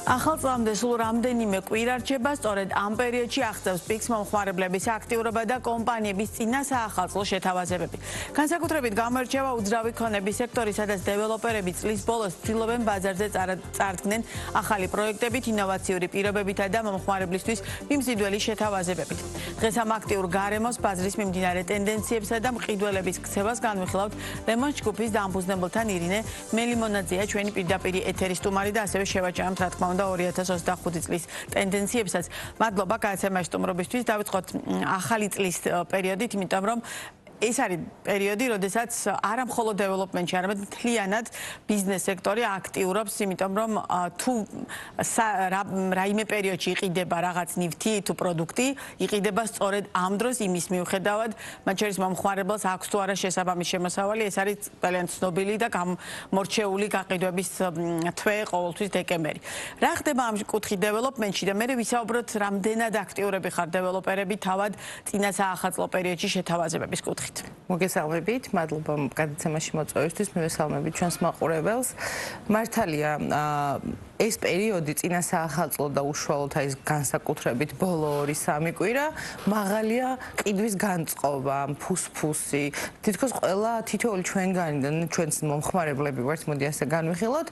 ახალ წლამდე სულ რამდენიმე კვირა რჩება, სწორედ ამ პერიოდში აღწევს პიკს მომხმარებლების აქტიურობა და კომპანიების წინა საახალწლო შეთავაზებები. განსაკუთრებით გამოირჩევა უძრავი ქონების სექტორი, სადაც დეველოპერები წლის ბოლოს ცდილობენ ბაზარზე წარდგნენ ახალი პროექტებით, ინოვაციური პირობებითა და მომხმარებლისთვის მიმზიდველი შეთავაზებებით. დღეს ამ აქტიურ გარემოს, ბაზრის მიმდინარე ტენდენციებსა და მყიდველების ქცევას განვიხილავთ ლემონ ჯგუფის დამფუძნებელთან ირინე მელიმონაძეა ჩვენი პირდაპირი ეთერის სტუმარი და ასევე შევაჭამთ რა თქმა უნდა 2025 წლის ტენდენციებსაც. მადლობა გადაცემაში სტუმრობისთვის. დავიწყოთ ახალი წლის პერიოდით, იმიტომ რომ ეს არის პერიოდი, როდესაც არა მხოლოდ დეველოპმენტში, არამედ მთლიანად ბიზნეს სექტორი აქტიურობს, იმიტომ რომ თუ რაიმე პერიოდში იყიდება რაღაც ნივთი თუ პროდუქტი, იყიდება სწორედ ამ დროს იმის მიუხედავად, მათ შორის მომხმარებელს აქვს თუ არა შესაბამის შემოსავალი, ეს არის ძალიან ცნობილი და გამორჩეული გაყიდვების თვე ყოველთვის დეკემბერი. რა ხდება ამ კუთხით დეველოპმენტში და მე ვისაუბროთ, რამდენად აქტიურები ხარ დეველოპერები თავად წინა საახალწლო პერიოდში შეთავაზებების კუთხით. მოგესალმებით, მადლობა გადაცემაში მოწვევისთვის, მივესალმებით ჩვენს მაყურებელს. მართალია, ეს პერიოდი წინა საახალწლო და უშუალოდ ის განსაკუთრებით ბოლო 2-3 კვირა მაღალია ყიდვის განწყობა, ფუსფუსი. თითქოს ყველა თითოეული ჩვენგანიდან, ჩვენს მომხმარებლები ვართ, მოდი ასე განვიხილოთ,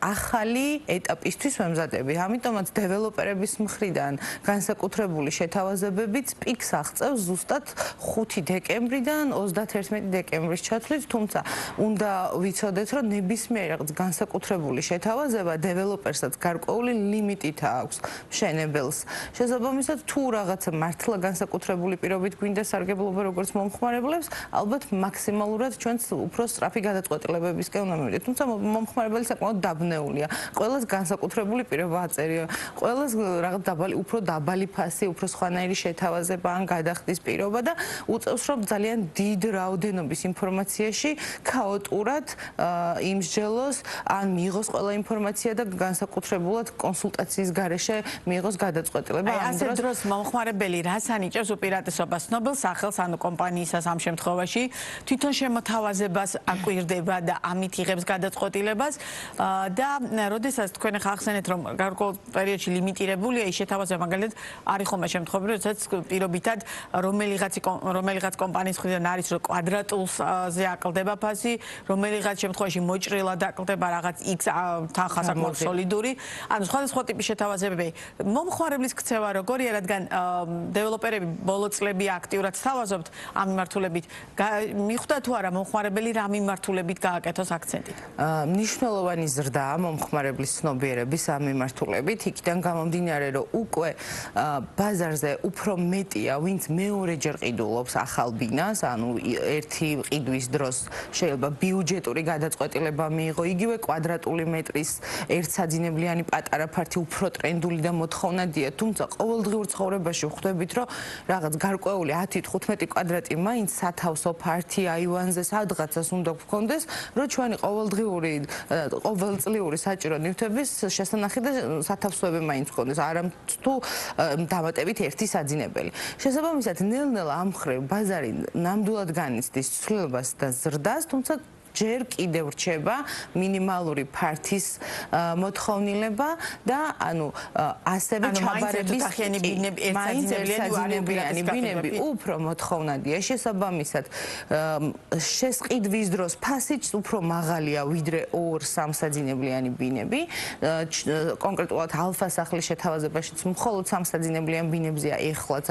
ახალი ეტაპისთვის ვემზადები. ამიტომაც დეველოპერების მხრიდან განსაკუთრებული შეთავაზებებიც პიკს აღწევს ზუსტად 5 დეკემბრიდან 31 დეკემბრის ჩათვლით, თუმცა უნდა ვიცოდეთ, რომ ნებისმიერი რაღაც განსაკუთრებული შეთავაზება დეველოპერსაც გარკვეული ლიმიტით აქვს მშენებელს. შესაბამისად, თუ რაღაცა მართლა განსაკუთრებული პირობით გვინდა სარგებლობა როგორც მომხმარებლებს, ალბათ მაქსიმალურად ჩვენს უფრო სწრაფი გადაწყვეტილებებისკენ უნდა მივიდეთ. თუმცა მომხმარებელი საკმაოდ დაბნეულია. ყველას განსაკუთრებული პირობა აწერია. ყველას რაღაც უფრო დაბალი ფასი, უფრო სხვანაირი შეთავაზება ან გადახდის პირობა და უწევს, რომ ძალიან დიდ რაოდენობის ინფორმაციაში ქაოტურად იმსჯელოს, ან მიიღოს ყველა ინფორმაცია და განსაკუთრებულად კონსულტაციის გარეშე მიიღოს გადაწყვეტილება. ასე დროს მომხმარებელი რას ანიჭებს უპირატესობას, ცნობილ სახელს, ანუ კომპანიისას ამ შემთხვევაში, თვითონ შემოთავაზებას აკვირდება და ამით იღებს გადაწყვეტილებას და როდესაც თქვენ ახსენეთ, რომ გარკვეულ პერიოდში ლიმიტირებულია ის შეთავაზება, მაგალითად, არის ხოლმე შემთხვევები, როდესაც პირობითად რომელიღაც კომპანიის მხრიდან არის, რომ კვადრატულზე აკლდება ფასი, რომელიღაც შემთხვევაში მოჭრილად აკლდება რაღაც X თანხა საკმაოდ სოლიდური, ანუ სხვადასხვა ტიპის შეთავაზებები. მომხმარებლის ქცევა როგორია, რადგან დეველოპერები ბოლო წლები აქტიურად სთავაზობთ ამ მიმართულებით, მიხვდა თუ არა მომხმარებელი რა მიმართულებით გააკეთოს აქცენტი? მნიშვნელოვანი ზრდაა მომხმარებლის ცნობიერების ამ მიმართულებით, იქიდან გამომდინარე, რომ უკვე ბაზარზე უფრო მეტია, ვინც მეორეჯერ ყიდულობს ახალ ბინას, ანუ ერთი ყიდვის დროს შეიძლება ბიუჯეტური გადაწყვეტილება მიიღო, იგივე კვადრატული მეტრის ერთსაძინებლიანი პატარა ფართი უფრო ტრენდული და მოთხოვნადია, თუმცა ყოველდღიურ ცხოვრებაში ხვდებით, რომ რაღაც გარკვეული 10-15 კვადრატი მაინც სათავსო ფართი აივანზე სადღაცას უნდა გქონდეს, რომ ჩვენი ყოველწლიური საჭირო ნივთების შესანახი და სათავსოები მაინც გქონდეს, არა თუ დამატებით ერთი საძინებელი. შესაბამისად, ნელ-ნელა ამ მხრივ ბაზარი ნამდვილად განიცდის ცვლილებას და ზრდას, თუმცა ჯერ კიდევ რჩება მინიმალური ფართის მოთხოვნილება და ანუ ასევე ჩაბარების ერთსაძინებლიანი ბინები უფრო მოთხოვნადია. შესაბამისად, შესყიდვის დროს ფასიც უფრო მაღალია ვიდრე 2-3 საძინებლიანი ბინები. კონკრეტულად ალფა სახლის შეთავაზებაშიც მხოლოდ 3 საძინებლიან ბინებზეა ეხლაც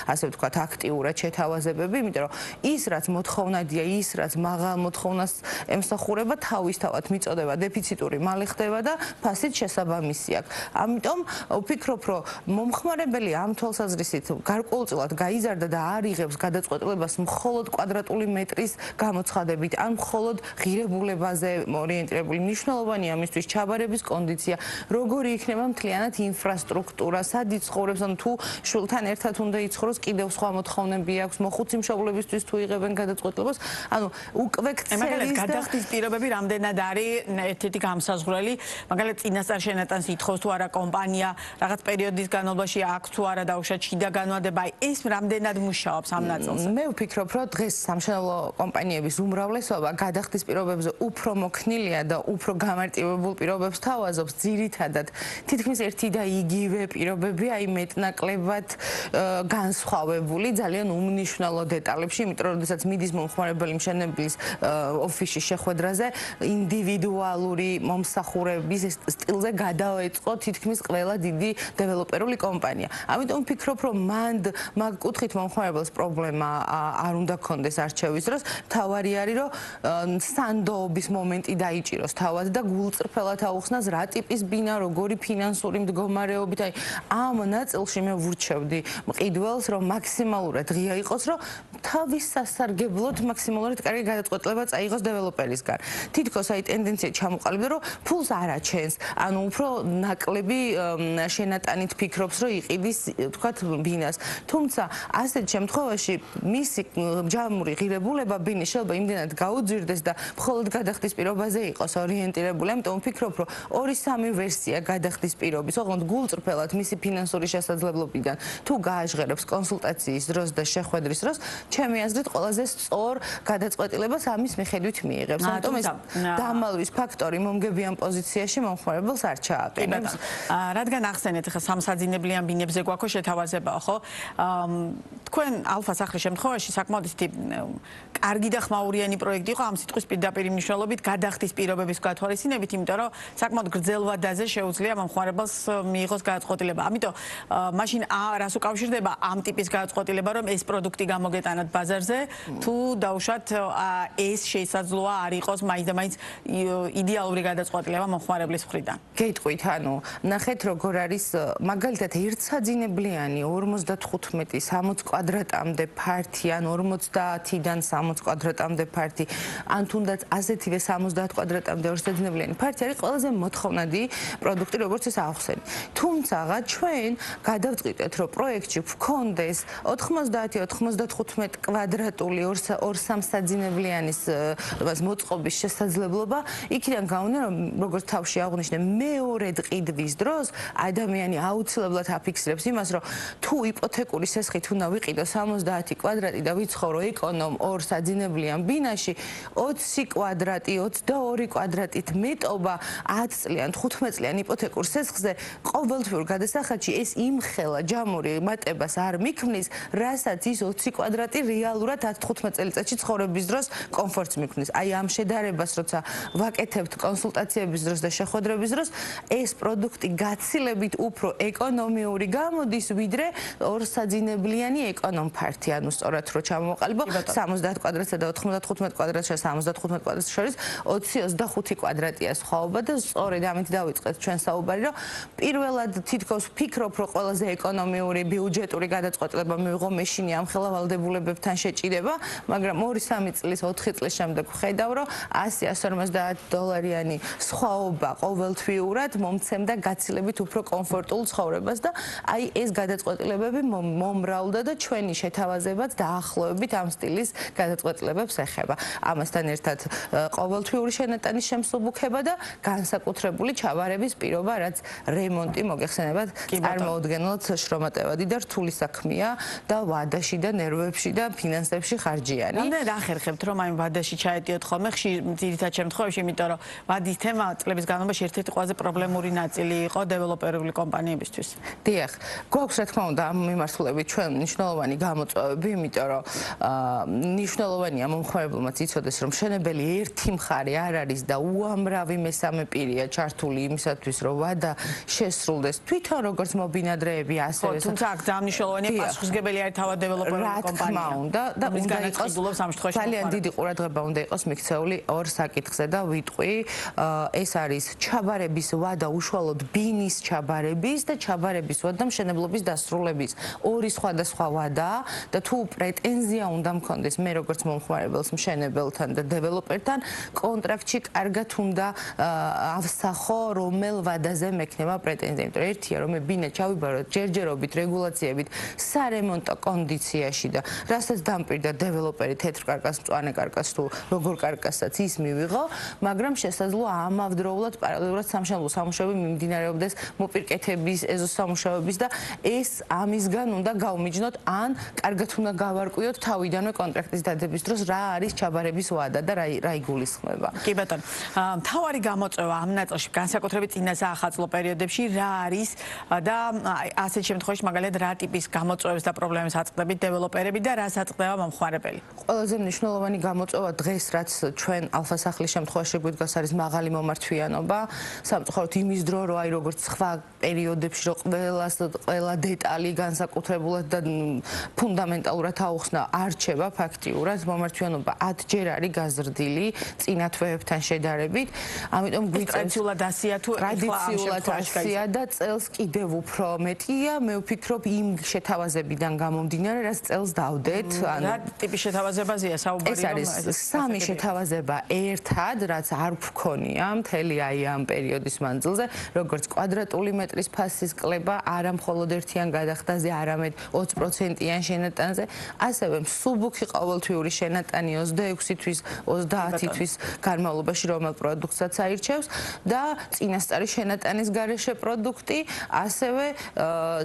ასე ვთქვათ, აქტიურად შეთავაზებები, იმიტომ რომ ის რაც მოთხოვნადია, ის რაც მაღალ მოთხოვნას ემსახურება, თავისთავად მიწოდება დეფიციტური მალე ხდება და ფასიც შესაბამისი აქვს. ამიტომ ვფიქრობ, რომ მომხმარებელი ამ თვალსაზრისით გარკვეულწილად გაიზარდა და არ იღებს გადაწყვეტილებას მხოლოდ კვადრატული მეტრის გამოცხადებით, ან მხოლოდ ღირებულებაზე ორიენტირებული. მნიშვნელოვანია ამისთვის ჩაბარების კონდიცია, როგორი იქნება მთლიანად ინფრასტრუქტურა, სად იცხოვრებს, ან თუ შვილთან ერთად უნდა იცხოვროს, კიდევ სხვა მოთხოვნები აქვს, მოხუცი მშობლებისთვის თუ იღებენ გადაწყვეტილებას. ანუ უკვე მაგალითად, აქცევის და გადახდის პირობები რამდენად არის ერთ-ერთი გამსაზღვრელი, მაგალითად, წინასწარ შენატანს ითხოვს თუ არა კომპანია, რაღაც პერიოდის განმავლობაში აქვს თუ არა დაუშვათ შიდა განმავლობა, ეს რამდენად მუშაობს ამ ნაწილზე? მე ვფიქრობ, რომ დღეს სამშენებლო კომპანიების უმრავლესობა გადახდის პირობებზე უფრო მოქნილია და უფრო გამარტივებულ პირობებს თავაზობს, ძირითადად თითქმის ერთი და იგივე პირობები, აი მეტნაკლებად განსხვავებული, ძალიან უმნიშვნელო დეტალებში, იმიტომ რომ როდესაც მიდის მომხმარებელი მშენებლის ოფისში შეხვედრაზე, ინდივიდუალური მომსახურების სტილზე გადაეწყო თითქმის ყველა დიდი დეველოპერული კომპანია. ამიტომ ვფიქრობ, რომ მანდ მაგ კუთხით მომხმარებელს პრობლემა არ უნდა ქონდეს არჩევის დროს, თავარი არის, რომ სანდოობის მომენტი დაიჭიროს თავად და გულწრფელად აუხსნას რა ტიპის ბინა, როგორი ფინანსური მდგომარეობით, აი ამ ნაწილში მე ვურჩევდი მყიდველს, რომ მაქსიმალურად ღია იყოს, რომ თავის სასარგებლოდ მაქსიმალურად კარგი გადაწყვეტილება წაიღოს დეველოპერისგან. თითქოს აი ტენდენცია ჩამოყალიბდა, რომ ფულს არ აჩენს, ანუ უფრო ნაკლები შენატანით ფიქრობს, რომ იყიდის, თქვათ, ბინას. თუმცა ასეთ შემთხვევაში მისი ჯამური ღირებულება ბინის შეიძლება იმდენად გაუძვირდეს და მხოლოდ გადახდის პირობაზე იყოს ორიენტირებული. ამიტომ ვფიქრობ, რომ 2-3 ვერსია გადახდის პირობის, ოღონდ გულწრფელად მისი ფინანსური შესაძლებლობიდან თუ გააჟღერებს კონსულტაციის დროს და შეხვედრის დროს, ჩემი აზრით ყველაზე სწორ გადაწყვეტილებას ამის მიხედვით მიიღებს. ამიტომ ეს დამალვის ფაქტორი მომგებიან პოზიციაში მომხმარებელს არ ჩააყენებს. რადგან ახსენეთ ხა სამსაძინებლიან ბინებზე გვაქვს შეთავაზებაა, ხო? თქვენ ალფა სახლის შემთხვევაში საკმაოდ ისეთი კარგი და ხმაურიანი პროექტი იყო ამ სიტყვის პირდაპირ მნიშვნელობით გადახდის პირობების გათვალისწინებით, იმიტომ რომ საკმაოდ გრძელ ვადაზე შეუძლია მომხმარებელს მიიღოს გადაწყვეტილება. ამიტომ მაშინ რას უკავშირდება ამ ტიპის გადაწყვეტილება, რომ ეს პროდუქტი გამოგეტანათ ბაზარზე, თუ დაუშვათ ეს შესაძლოა არ იყოს მაინც და მაინც იდეალური გადაწყვეტილება მომხმარებლის მხრიდან. გეტყვით, ანუ ნახეთ როგორ არის მაგალითად ერთსაძინებლიანი 55-60 კვადრატამდე ფართი, ან 50-დან 60 კვადრატამდე ფართი, ან თუნდაც ასეთივე 70 კვადრატამდე ორსაძინებლიანი ფართი არის ყველაზე მოთხოვნადი პროდუქტი, როგორც ეს ახსენე. თუმცა ჩვენ გადავწყვიტეთ, რომ პროექტში ვქონდეს 90-95 კვადრატული ორსამსაძინებლიანის მოწყობის შესაძლებლობა, იქიდან გამომდინარე, რომ როგორც თავში აღვნიშნე, მეორე ყიდვის დროს ადამიანი აუცილებლად აფიქსირებს იმას, რომ თუ იპოთეკური სესხით უნდა ვიყიდო 70 კვადრატი და ვიცხოვრო ეკონომ ორსაძინებლიან ბინაში, 20 კვადრატი, 22 კვადრატით მეტობა 10 წლიან, 15 წლიან იპოთეკურ სესხზე ყოველთვიურ გადასახადში ეს იმხელა ჯამური მატებას არ მიქმნის, რასაც ის 20 კვადრატი რეალურად 10-15 წელიწადში ცხოვრების დროს კომფორტს მიქმნის. აი ამ შედარებას როცა ვაკეთებთ კონსულტაციების დროს და შეხვედრების დროს, ეს პროდუქტი გაცილებით უფრო ეკონომიური გამოდის, ვიდრე ორსაძინებლიანი ეკონომ ფართი, ანუ სწორად რო ჩამოვაყალიბო 70 კვადრატსა და 95 კვადრატს შორის 75 კვადრატს შორის 20-25 კვადრატია სხვაობა და სწორედ ამით დავიწყეთ ჩვენ საუბარი, რომ პირველად თითქოს ვფიქრობ, რომ ყველაზე ეკონომიური ბიუჯეტური გადაწყვეტილება მივიღო მეშინი ამ ხელავალდებულებებთან შეჭიდება, მაგრამ 2-3 წლის 4 წლის შემდეგ ვხედავ, რომ $100-150 სხვაობა ყოველთვიურად მომცემდა გაცილებით უფრო კომფორტულ ცხოვრებას და აი ეს გადაწყვეტილებები მომრავლდა და ჩვენი შეთავაზებაც დაახლოებით ამ სტილის გადაწყვეტილებებს ეხება. ამასთან ერთად ყოველთვიური შენატანის შემსუბუქება და განსაკუთრებული ჩავარების პირობა, რაც რემონტი მოგეხსენებათ, წარმოუდგენლად შრომატევადი და რთული საქმეა და ვადაში და ნერვებში და ფინანსებში ხარჯიანი. რამდენად ახერხებთ, რომ აი ვადაში ჩაეტიოთ ხოლმე ხშირ ძირითად შემთხვევაში, იმიტომ რომ ვადის თემა წლების განმავლობაში ერთ-ერთი ყველაზე პრობლემური ნაწილი იყო დეველოპერული კომპანიებისთვის. დიახ, გვაქვს რა თქმა უნდა ამ მიმართულებით ჩვენ მნიშვნელოვანი გამოწვევები, იმიტომ რომ მნიშვნელოვანია მომხმარებელმაც იცოდეს, რომ მშენებელი ერთი მხარე არ არის და უამრავი მესამე პირია ჩართული იმისათვის, რომ ვადა შესრულდეს თვითონ როგორც მობინადრეები, ასევე თუმცა აქ ძალიან მნიშვნელოვანია პასუხისმგებელი არის თავად დეველოპერული კომპანია. რა თქმა უნდა და უნდა იყოს სამშობლოში ძალიან დიდი ყურადღება უნდა იყოს მიქცეული ორ საკითხზე და ვიტყვი, ეს არის ჩაბარების ვადა უშუალოდ ბინის ჩაბარების და ჩაბარების ვადა მშენებლობის დასრულების ორი სხვადასხვა ვადაა და თუ პრეტენზია უნდა მქონდეს მე როგორც მომხმარებელს მშენებელთან და დეველოპერთან კონტრაქტში კარგად უნდა ავსახო რომელ ვადაზე მექნება პრეტენზია. იმიტომ ერთია რომ მე ბინა ჩავიბაროთ ჯერჯერობით რეგულაციებით სარემონტო კონდიციაში და რასაც დამპირდა დეველოპერი თეთრ კარკას მწვანე კარკას კარკას თუ როგორ კარკასაც ის მივიღო, მაგრამ შესაძლოა ამავდროულად პარალელურად სამშენებლო სამუშაოები მიმდინარეობდეს მოპირკეთების, ეზოს სამუშაოების და ეს ამისგან უნდა გავმიჯნოთ, ან კარგად უნდა გავარკვიოთ თავიდანვე კონტრაქტის დადების დროს რა არის ჩაბარების ვადა და რა იგულისხმება. კი ბატონო, მთავარი გამოწვევა ამ ნაწილში, განსაკუთრებით წინა საახალწლო პერიოდებში რა არის და ასეთ შემთხვევაში მაგალითად რა ტიპის გამოწვევებს და პრობლემებს აწყდებით დეველოპერები და რას აწყდება მომხმარებელი? ყველაზე მნიშვნელოვანი გამოწვევა დღეს, რაც ჩვენ ალფა-სახლის შემთხვევაში გვიდგას, არის მაღალი მომართვიანობა. სამწუხაროდ იმის დრო, რომ აი როგორც სხვა პერიოდებში, რომ ყველა დეტალი განსაკუთრებულად და ფუნდამენტალურად აუხსნა არ რჩება ფაქტიურად, მომართვიანობა 10 ჯერ არის გაზრდილი წინა თვეებთან შედარებით. ამიტომ ტრადიციულად ასია თუ ტრადიციულად ასია და წელს კიდევ უფრო მეტია. მე ვფიქრობ იმ შეთავაზებიდან გამომდინარე, რაც წელს დავდეთ. რა ტიპის შეთავაზებაზეა საუბარი? ეს არის სამი შეთავაზება ერთად, რაც არ ვქონია მთელი აი ამ პერიოდის მანძილზე, როგორც კვადრატული მეტრის ფასის კლება, არა მხოლოდ ერთიან გადახდაზე, არამედ 20%-იან შენატანზე, ასევე მსუბუქი ყოველთვიური შენატანი 26 თვის, 30 თვის განმავლობაში, რომელ პროდუქტსაც აირჩევს და წინასწარი შენატანის გარეშე პროდუქტი, ასევე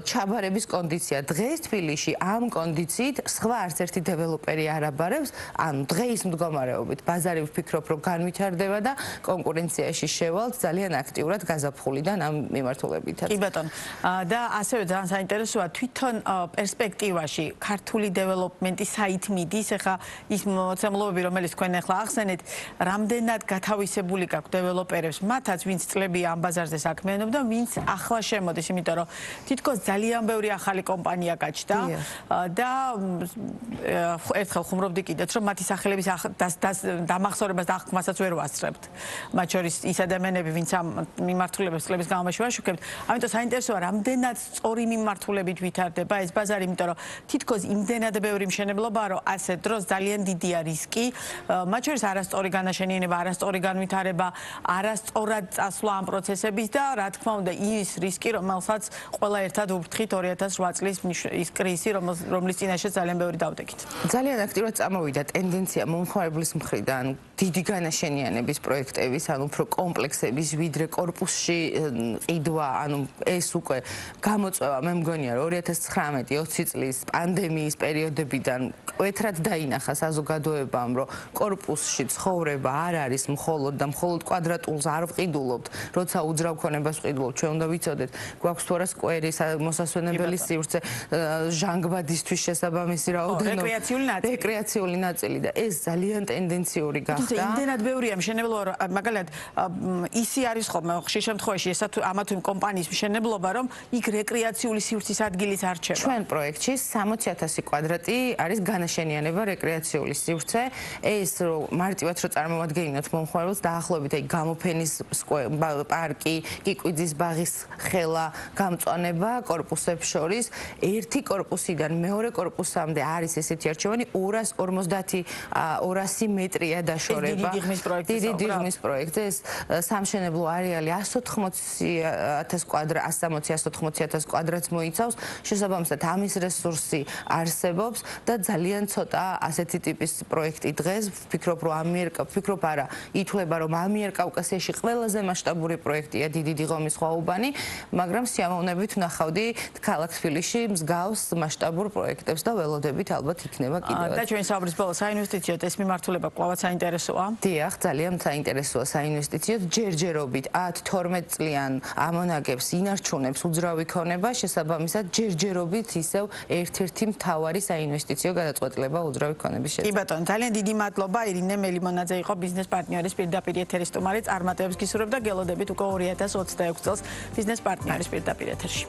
ჩაბარების კონდიცია. დღეს თბილისში ამ კონდიციით სხვა არც ერთი დეველოპერი არ აბარებს, ანუ დღეის მდგომარეობით ბაზარი ვფიქრობ, რომ განვითარდება და კონკურენციაში შევალთ ძალიან აქტიურად გაზაფხულიდან ამ მიმართულებითაც. კი ბატონო, და ასევე ძალიან საინტერესოა თვითონ პერსპექტივაში ქართული დეველოპმენტის საით მიდის, ეხლა ის მოცემულობები, რომელიც თქვენ ახლა ახსენეთ, რამდენად გათავისებული გაქვთ დეველოპერებს, მათაც ვინც წლები ამ ბაზარზე საქმიანობდა, ვინც ახლა შემოდის, იმიტომ რომ თითქოს ძალიან ბევრი ახალი კომპანია გაჩნდა და ერთხელ ხუმრობდი კიდეც, რომ მათი სახელების დამახსოვრებას და აღქმასაც ვერ ვასწრებთ. მათ შორის ის ადამიანები, ვინც ამ მიმართულებებს წლების განმავლობაში ვაშუქებთ. ამიტომ საინტერესოა, რამდენად სწორი მიმართულებით ვითარდება ეს ბაზარი, იმიტომ რომ თითქოს იმდენად ბევრი მშენებლობაა, რომ ასეთ დროს ძალიან დიდია რისკი, მათ შორის არასწორი განაშენიანება, არასწორი განვითარება, არასწორად წასვლა ამ პროცესების და რა თქმა უნდა ის რისკი, რომელსაც ყველა ერთად უფრთხით 2008 წლის ის კრიზისი, რომლის წინაშე ძალიან ბევრი დავდექით. ძალიან აქტიურად წამოვიდა ტენდენცია მომხმარებლის მხრიდან დიდი განაშენიანების პროექტების, ანუ უფრო კომპლექსების, ვიდრე კორპუსში ყიდვა, ანუ ეს უკვე გამოწვევა, მე მგონია, რომ 2019-20 წლის პანდემიის პერიოდებიდან კვეთრად დაინახა საზოგადოებამ, რომ კორპუსში ცხოვრება არ არის მხოლოდ და მხოლოდ კვადრატულს არ ვყიდულობთ, როცა უძრავ ქონებას ვყიდულობთ, ჩვენ უნდა ვიცოდეთ, გვაქვს თუ არა სკვერი, მოსასვენებელი სივრცე, ჟანგბადისთვის შესაბამისი რაოდენობა, რეკრეაციული ნაწილი და ეს ძალიან ტენდენციური გახდა. იმდენად ბევრია მშენებლობა, მაგალითად ისი არის ხოლმე ხშირ შემთხვევაში ესა თუ ამა თუ იმ კომპანიის მშენებლობა, რომ იქ რეკრეაციული სივრცის ადგილიც არ რჩება. ჩვენ პროექტში 60,000 კვადრატი არის განაშენიანება რეკრეაციული სივრცე. ეს მარტივად რო წარმოვადგენინოთ მომხმარებელს, დაახლოებით აი გამოფენის პარკი, კიკვიძის ბაღის ხელა, გამწვანება კორპუსებს შორის, ერთი კორპუსიდან მეორე კორპუსამდე არის ესეთი არჩევანი 250-200 მეტრია დაშორება. დიდი დიღმის პროექტი. ეს სამშენებლო არეალი 180,000 160,000 კვადრატს მოიცავს. შესაბამისად, ამის რესურსი არსებობს და ძალიან ცოტა ასეთი ტიპის პროექტი დღეს ვფიქრობ, რომ ითვლება, რომ ამიერკავკასიაში ყველაზე მასშტაბური პროექტია დიდი დიღომის ხვაუბანი, მაგრამ სიამოვნებით ვნახავდი ქალაქ თბილისში მსგავს მასშტაბურ პროექტებს და ველოდებით ალბათ იქნება კიდევაც. და ჩვენი საუბრის ბოლოს საინვესტიციოდ ეს მიმართულება კვლავაც საინტერესოა. დიახ, ძალიან საინტერესოა საინვესტიციოდ. ჯერჯერობით 10-12 წლიან ამონაგებს ინარჩუნებს უძრავი ქონება, შესაბამისად ჯერჯერობით ისევ ერთ-ერთი მთავარი საინვესტიციო გადაწყვეტილება უძრავი ქონების შესახებ. კი ბატონო, ძალიან დიდი მადლობა. ირინე მელიმონაძე იყო ბიზნეს პარტნიორის პირდაპირ ეთერის სტუმარი, წარმატებებს გისურვებ და გელოდებით უკვე 2026 წელს ბიზნეს პარტნიორის პირდაპირ ეთერში.